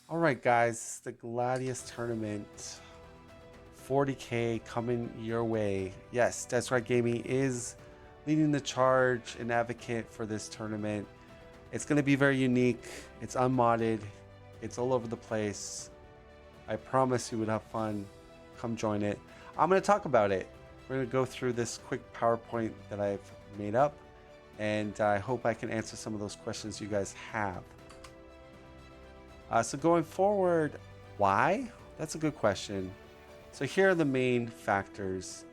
All right, guys, the Gladius tournament, 40K coming your way. Yes, That's Right Gaming is leading the charge and advocate for this tournament. It's going to be very unique. It's unmodded. It's all over the place. I promise you would have fun. Come join it. I'm going to talk about it. We're going to go through this quick PowerPoint that I've made up, and I hope I can answer some of those questions you guys have. So going forward, why? That's a good question. So here are the main factors.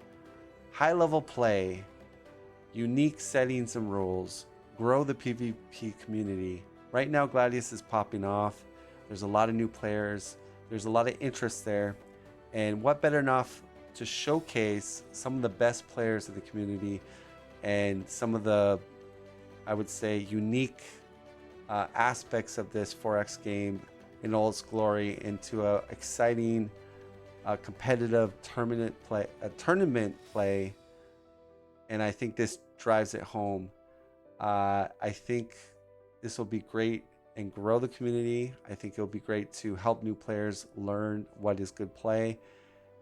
High level play, unique settings and rules, grow the PvP community. Right now Gladius is popping off. There's a lot of new players. There's a lot of interest there. And what better enough to showcase some of the best players in the community and some of the, I would say, unique aspects of this 4X game in all its glory into a exciting, competitive tournament play, and I think this drives it home. I think this will be great and grow the community. I think it'll be great to help new players learn what is good play,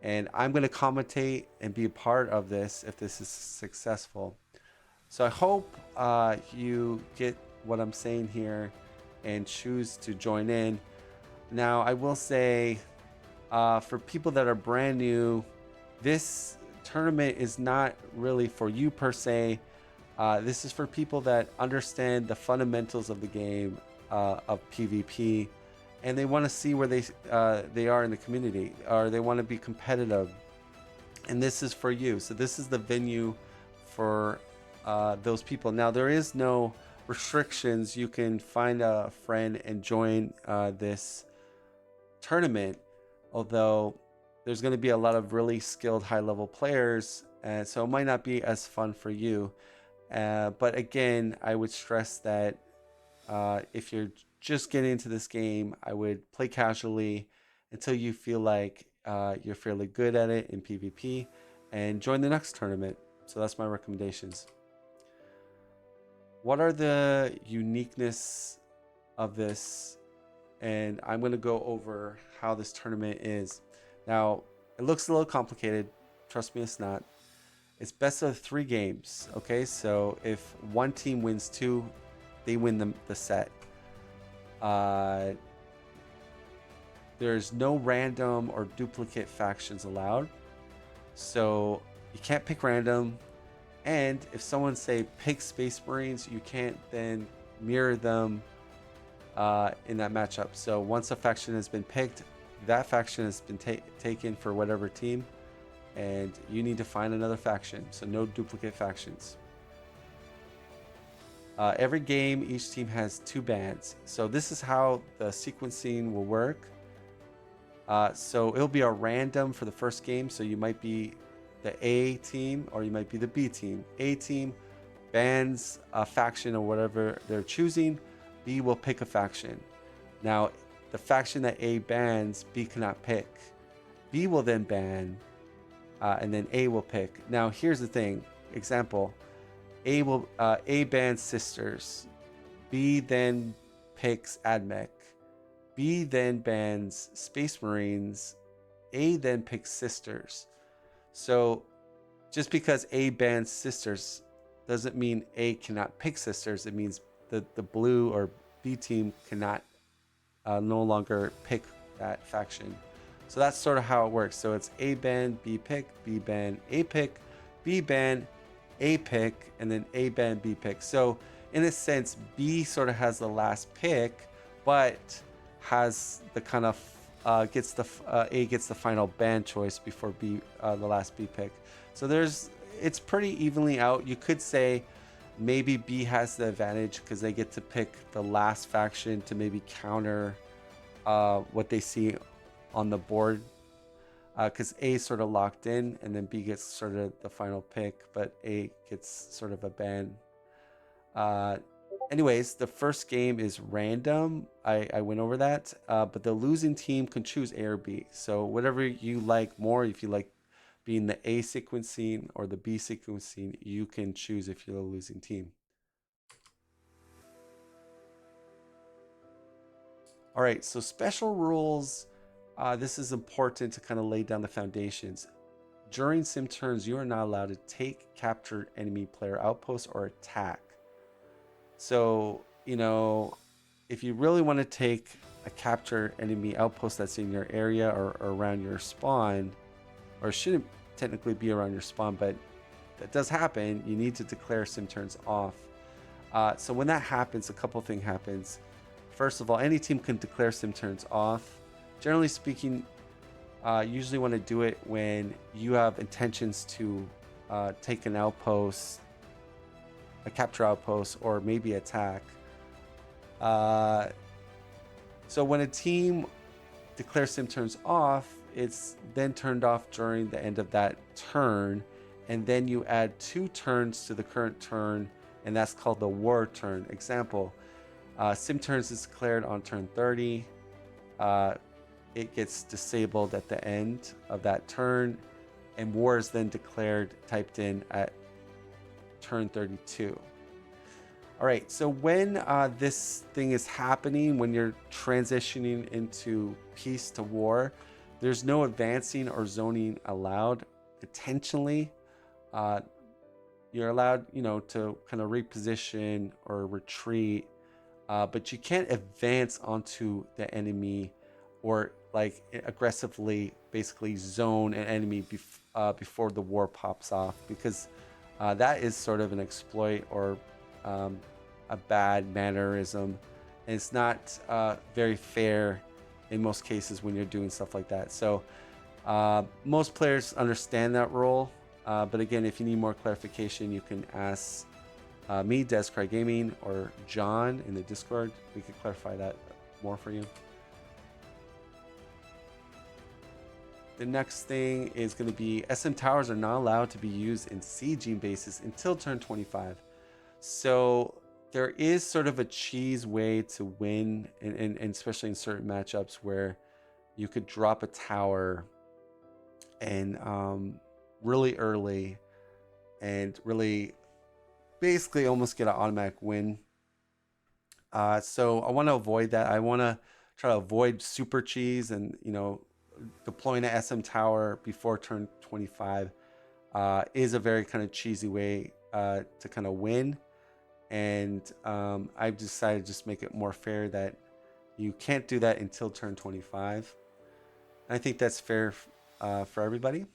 and I'm going to commentate and be a part of this if this is successful. So I hope you get what I'm saying here and choose to join in. Now, I will say, for people that are brand new, this tournament is not really for you per se. This is for people that understand the fundamentals of the game of PvP, and they want to see where they are in the community, or they want to be competitive. And this is for you. So this is the venue for those people. Now, there is no restrictions. You can find a friend and join this tournament, although there's going to be a lot of really skilled high level players, and so it might not be as fun for you. But again, I would stress that if you're just getting into this game, I would play casually until you feel like you're fairly good at it in PvP, and join the next tournament. So that's my recommendations. What are the uniqueness of this? And I'm going to go over how this tournament is. Now, it looks a little complicated. Trust me, it's not. It's best of 3 games. Okay, so if one team wins 2, they win the set. There's no random or duplicate factions allowed. So you can't pick random. And if someone say pick Space Marines, you can't then mirror them in that matchup. So once a faction has been picked, that faction has been taken for whatever team, and you need to find another faction. So no duplicate factions. Every game, each team has 2 bans. So this is how the sequencing will work. So it'll be a random for the first game. So you might be the A team or you might be the B team. A team bans a faction or whatever they're choosing. B will pick a faction. Now, the faction that A bans, B cannot pick. B will then ban, and then A will pick. Now, here's the thing. Example: A bans Sisters. B then picks Admech. B then bans Space Marines. A then picks Sisters. So, just because A bans Sisters doesn't mean A cannot pick Sisters. It means the blue or B team cannot no longer pick that faction. So that's sort of how it works. So it's A ban, B pick, B ban, A pick, B ban, A pick, and then A ban, B pick. So in a sense, B sort of has the last pick, but has the kind of A gets the final ban choice before B, the last B pick. So it's pretty evenly out. You could say maybe B has the advantage because they get to pick the last faction to maybe counter what they see on the board, because A is sort of locked in and then B gets sort of the final pick, but A gets sort of a ban. Anyways, the first game is random. I went over that, but the losing team can choose A or B. So whatever you like more, if you like being the A sequencing or the B sequencing, you can choose if you're the losing team. All right, so special rules. This is important to kind of lay down the foundations. During sim turns, you are not allowed to take, capture enemy player outposts, or attack. So, if you really want to take a capture enemy outpost that's in your area or around your spawn, or shouldn't technically be around your spawn, but that does happen, you need to declare sim turns off. So when that happens, a couple things happens. First of all, any team can declare sim turns off. Generally speaking, usually want to do it when you have intentions to take an outpost, a capture outpost, or maybe attack. So when a team declares sim turns off, it's then turned off during the end of that turn, and then you add 2 turns to the current turn, and that's called the war turn. Example, sim turns is declared on turn 30. It gets disabled at the end of that turn, and war is then declared, typed in at turn 32. All right, so when this thing is happening, when you're transitioning into peace to war, there's no advancing or zoning allowed. Intentionally, you're allowed, to kind of reposition or retreat, but you can't advance onto the enemy or like aggressively, basically zone an enemy before the war pops off, because that is sort of an exploit or a bad mannerism, and it's not very fair in most cases when you're doing stuff like that. So most players understand that rule, but again, if you need more clarification, you can ask me, Descry Gaming, or John in the Discord. We could clarify that more for you. The next thing is going to be SM towers are not allowed to be used in sieging bases until turn 25. So there is sort of a cheese way to win, and especially in certain matchups where you could drop a tower and really early and really basically almost get an automatic win. So I want to avoid that. I want to try to avoid super cheese, and deploying an SM tower before turn 25 is a very kind of cheesy way to kind of win. And I've decided to just make it more fair that you can't do that until turn 25. I think that's fair for everybody.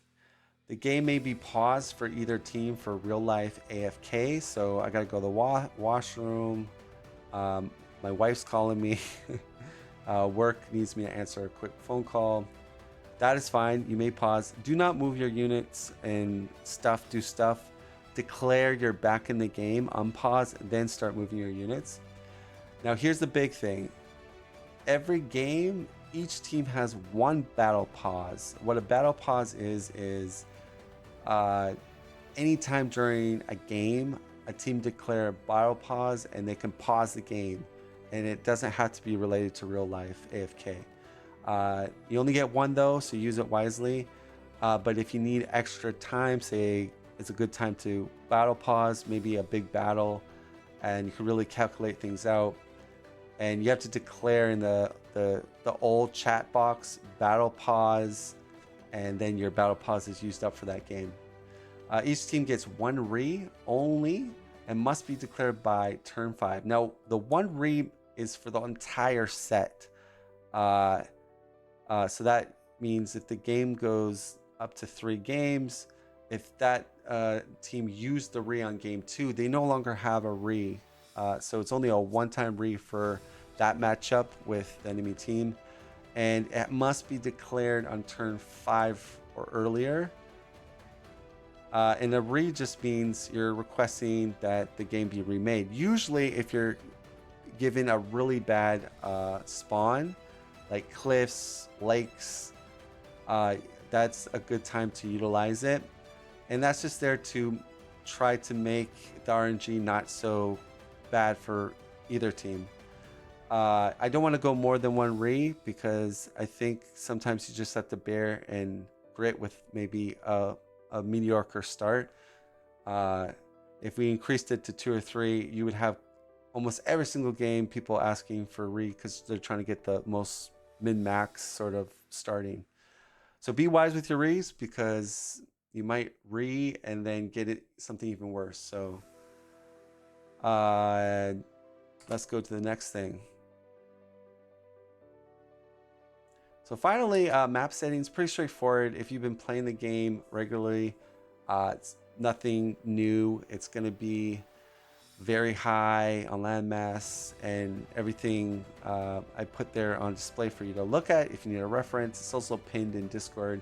The game may be paused for either team for real life AFK. So I got to go to the washroom. My wife's calling me. Work needs me to answer a quick phone call. That is fine. You may pause. Do not move your units and do stuff. Declare you're back in the game, unpause, then start moving your units. Now here's the big thing. Every game, each team has one battle pause. What a battle pause is anytime during a game, a team declare a battle pause and they can pause the game, and it doesn't have to be related to real life AFK. You only get one though, so use it wisely. But if you need extra time, say it's a good time to battle pause, maybe a big battle, and you can really calculate things out. And you have to declare in the old chat box battle pause, and then your battle pause is used up for that game. Each team gets one re only and must be declared by turn 5. Now, the one re is for the entire set. So that means if the game goes up to 3 games, if that team used the re on game 2, they no longer have a re. So it's only a one-time re for that matchup with the enemy team. And it must be declared on turn 5 or earlier. And a re just means you're requesting that the game be remade. Usually, if you're given a really bad spawn, like cliffs, lakes, that's a good time to utilize it. And that's just there to try to make the RNG not so bad for either team. I don't want to go more than one re, because I think sometimes you just have to bear and grit with maybe a mediocre start. If we increased it to 2 or 3, you would have almost every single game, people asking for re because they're trying to get the most min-max sort of starting. So be wise with your re's because you might re and then get it something even worse. So let's go to the next thing. So finally, map settings, pretty straightforward. If you've been playing the game regularly, it's nothing new. It's going to be very high on landmass and everything I put there on display for you to look at if you need a reference. It's also pinned in Discord,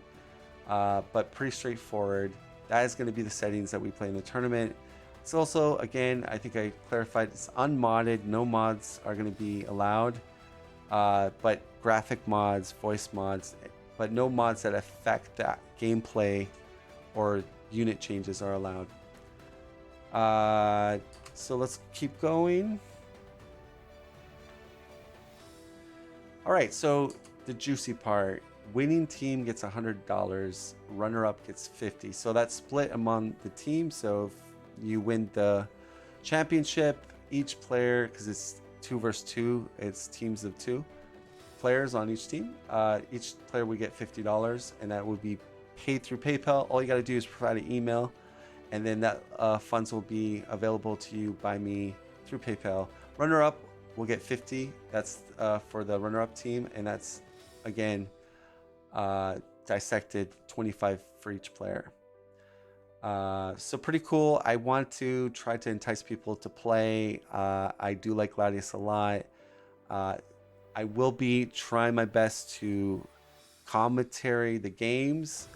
but pretty straightforward. That is going to be the settings that we play in the tournament. It's also, again, I think I clarified, it's unmodded. No mods are going to be allowed, but graphic mods, voice mods, but no mods that affect that gameplay or unit changes are allowed. So let's keep going. All right, so the juicy part. Winning team gets $100, runner-up gets $50. So that's split among the team. So if you win the championship, each player, because it's 2 versus 2, it's teams of 2 players on each team. Each player would get $50, and that would be paid through PayPal. All you got to do is provide an email, and then that funds will be available to you by me through PayPal. Runner-up will get 50. That's for the runner-up team, and that's, again, dissected 25 for each player. So pretty cool. I want to try to entice people to play. I do like Gladius a lot. I will be trying my best to commentary the games.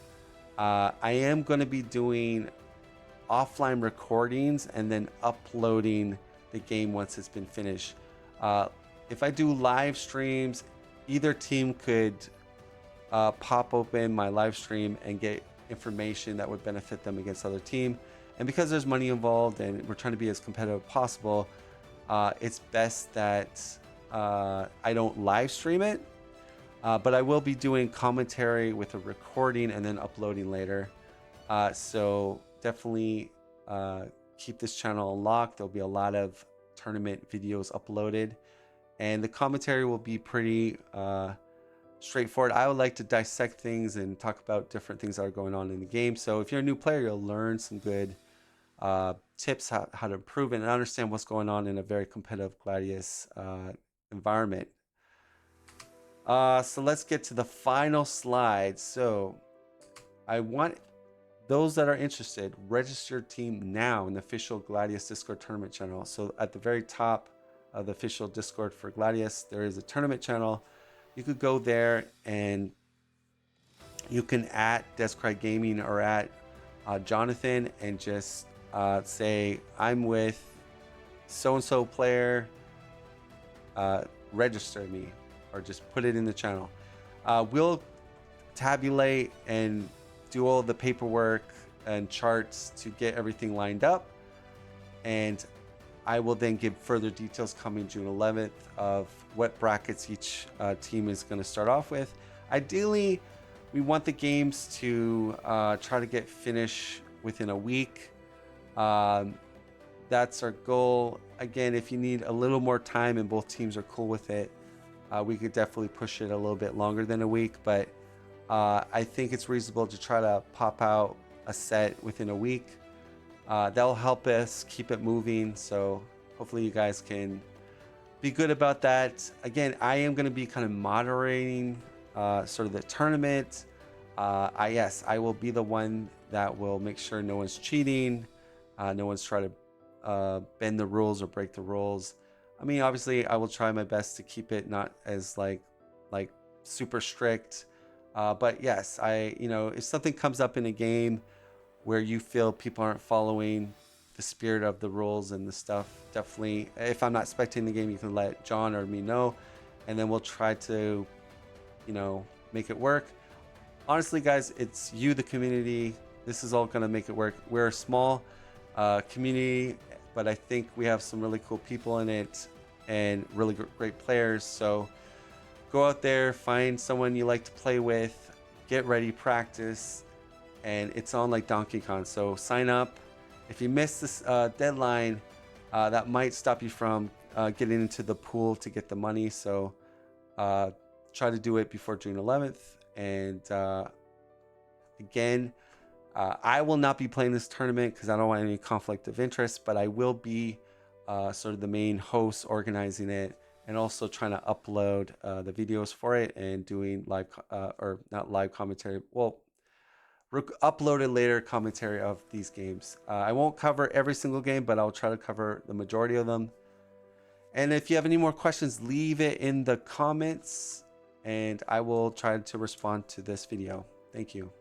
I am going to be doing offline recordings and then uploading the game once it's been finished. If I do live streams, either team could pop open my live stream and get information that would benefit them against the other team. And because there's money involved and we're trying to be as competitive as possible, it's best that I don't live stream it, but I will be doing commentary with a recording and then uploading later. So definitely keep this channel unlocked. There'll be a lot of tournament videos uploaded, and the commentary will be pretty straightforward. I would like to dissect things and talk about different things that are going on in the game. So if you're a new player, you'll learn some good tips how to improve and understand what's going on in a very competitive Gladius environment. So let's get to the final slide. So I want those that are interested, register your team now in the official Gladius Discord tournament channel. So at the very top of the official Discord for Gladius, there is a tournament channel. You could go there and you can at Descry Gaming or at Jonathan and just say, I'm with so-and-so player, register me, or just put it in the channel. We'll tabulate and do all the paperwork and charts to get everything lined up, and I will then give further details coming June 11th of what brackets each team is going to start off with. Ideally, we want the games to try to get finished within a week. That's our goal. Again, if you need a little more time and both teams are cool with it, we could definitely push it a little bit longer than a week, but I think it's reasonable to try to pop out a set within a week. That'll help us keep it moving, so hopefully you guys can be good about that. Again, I am going to be kind of moderating sort of the tournament. Yes, I will be the one that will make sure no one's cheating, no one's trying to bend the rules or break the rules. I mean, obviously, I will try my best to keep it not as like super strict. But yes, if something comes up in a game where you feel people aren't following the spirit of the rules and the stuff, definitely, if I'm not spectating the game, you can let John or me know, and then we'll try to, make it work. Honestly, guys, it's you, the community. This is all going to make it work. We're a small community, but I think we have some really cool people in it and really great players. So go out there, find someone you like to play with, get ready, practice, and it's on like Donkey Kong. So sign up. If you miss this deadline, that might stop you from getting into the pool to get the money. So try to do it before June 11th. And again, I will not be playing this tournament because I don't want any conflict of interest, but I will be sort of the main host organizing it, and also trying to upload the videos for it and doing live or not live commentary. Well, uploaded later commentary of these games. I won't cover every single game, but I'll try to cover the majority of them. And if you have any more questions, leave it in the comments and I will try to respond to this video. Thank you.